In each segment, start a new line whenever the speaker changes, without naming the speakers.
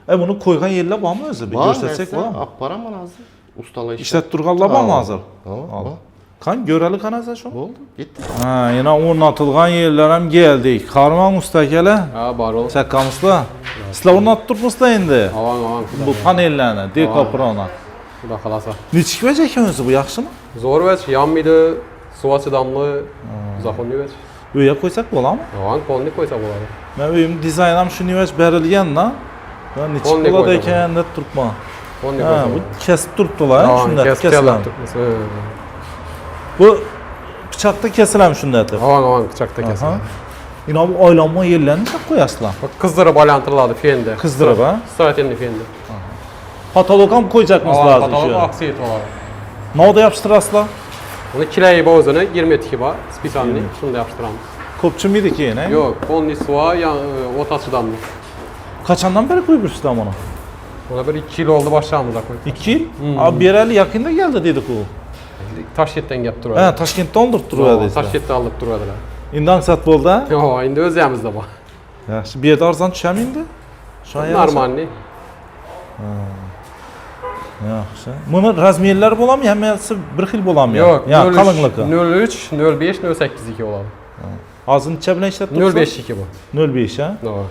Bunu koygan yerler var mı özü? Bir göstersek var mı?
Apparam bana hazır. Ustala
İşlet durganlar var mı hazır?
Al.
Kan göreli kan hazır şu?
Oldu. Gitti.
Ha, yine ornatılgan yerler hem geldik. Karman usta gele.
Ha, bar ol.
Çakkamızla. Sizler ornattırmışlar indi.
Avan.
Bu panellerini, dekopranı.
Xudo xolasa.
Neçik vecek özü bu yaxşı mı?
Zo'r vech, yanmaydi, suv chidamli, zaxonli vech.
Öye koysak bo'ladimi?
Avan polni qo'ysa bo'ladi.
Men uyim dizaynim shuni vech berilgan-da. Ben neçik
Polni
bo'ladi
qo'ysa
ekan deb turibman.
Polni
Ha,
qo'ysa.
bu kesib turibdilar, shunda kesilam. Bu pichoqda kesilam shunda deb.
Avan pichoqda kesiladi.
Yine bu aylanma yerlerini çok koyasızlar.
Qizdirib aylantiriladi fenda.
Kızdırıp ha?
Stratenli fenda.
Patolog ham koyacakmız lazım
Patolog
şu.
aksiyet oladi.
Ne oldu yapıştırasızlar?
Uni kilayi o'zini 20 metr bor, spitalni shunda yapıştıramiz.
Kopçu muydu ki yine?
Yo'q, polni suva, o'ta chidamli.
Kaçandan beri koymuşsun onu?
Ona bir 2 yil oldu başlamamıza qo'yib.
2 yıl? Abi bir el yakında geldi dedik o.
Toshkentdan kelib turadi.
Ha, Toshkentda oldirib turadi.
Toshkentdan olib turadilar.
İndan sat bo'ldi.
Yo'q, endi o'zimizda bor.
Yaxshi, bu yerda arzon tushami endi? Shu an
Normalniy.
Yaxshi. Buni razmerlari bo'ladimi? Hammasi bir xil bo'ladimi?
Yo'q,
ya qalinligi.
03, 05, 08 2 bo'ladi.
Hozir necha bilan ishlatib turibsiz?
05 2 bu.
05 ha?
To'g'ri.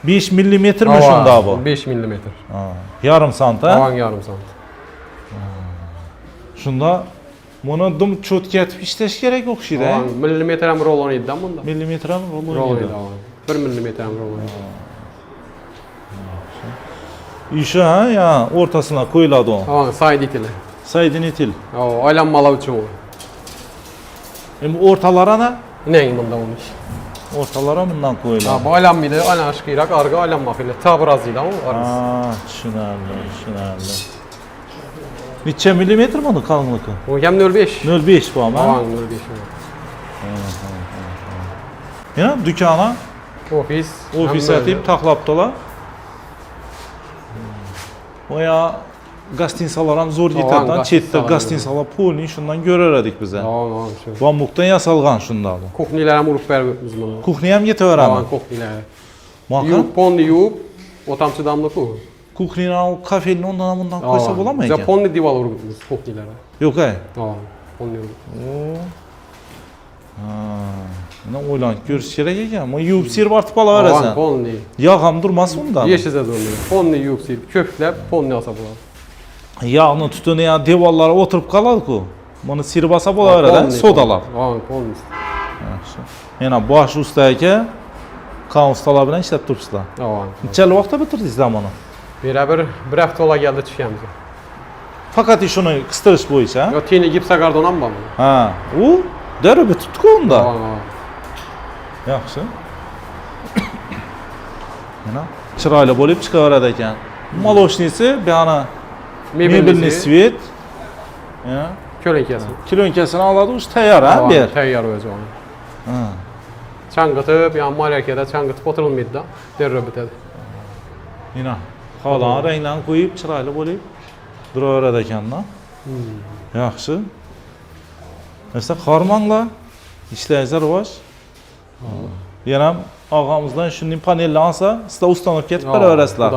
5 millimetrmi shunda bu?
5 mm.
Yarım sant ha?
Avan yarım sant.
Shunda buni dum cho'tka etib ishlash kerak o'xshaydi.
Avan millimetr ham rolon edi bunda.
Millimetr ham
Rolon
rolon
edi
edi.
avan. 1 millimetr ham rolon edi.
İşi ha ya ortasına koyuladı o.
Avan side itili.
Saydın itil.
Aylanmalar uchun u.
Endi ortalara ne?
Neng bunda olmuş.
Ortalara bundan koyuladı.
Bu aylanmaydi, aylan aşkıyrak, arga aylanmak ile. Ta biraz değil ama o arası.
Düşünerli. Neçe milimetre mi onun kalınlığı?
O hem 05.
0,5 bu ama.
Avan 05.
Ya dükkana, ofis atayım taklaptılar. O ya gastinsalar hem zor yeterden çetti gastinsalar polini şundan görerdik bize.
Avan şu.
Bamuktan yasalgan şunda bu.
Kuhniler hem urup vermiyoruz bunu.
Kuhni hem yeter ama.
Avan kuhniler.
Muhakkak.
Yiyup, ponni yiyup, o tam çıdamlı kuh.
Kuhninin o kafenin ondan bundan koysa bulamayız
ya.
ya.
Ponni dival urup biz kuhnilere.
Yok hay.
Avan, ponni urup.
Ne oylan görüş gerek ekan. Ama yiyip sirip artıp alıversen.
Avan ponni.
Yağ durmaz onda.
Yeşize durmuyor. Ponni yiyup sirip köpüklep ponni alsa bular.
Yağını tutunu ya devallara oturup kalar ki. Bunu sirip asa bulaversen sodalar.
Avan ponni.
Yani baş ustayken kan ustalar bilen işlep turpsuzlar.
Avan.
Neçeli vaqtda bitirdiniz lan bunu?
Bir hafta ola geldi düşkemize.
Fakat işini kıstırış boyunca.
Yo tini gipsa kardonan mı?
Ha, o derbi tuttuk onda.
Avan.
Yaxşı. Yana chiroyli bo'lib chiqaveradi ekan. Moloshnisi bu yana mebelni svet. Ya,
Kölenkesi.
kilonkasini oladi, o'sha tayyor ha, bu yer.
Tayyor o'zi onu.
Ha.
Çangıtıp, yani maliyakada çangıtıp oturulmaydı da derre bitedi.
Yana qalan ranglarni qo'yib chiroyli bo'lib duraveradi ekan-da. Yaxshi. Esa qarmanglar. İşlerinize rivoj. Yana og'amizdan shunday panelni olsa, sizlar ustanib ketib qolaverasizlar.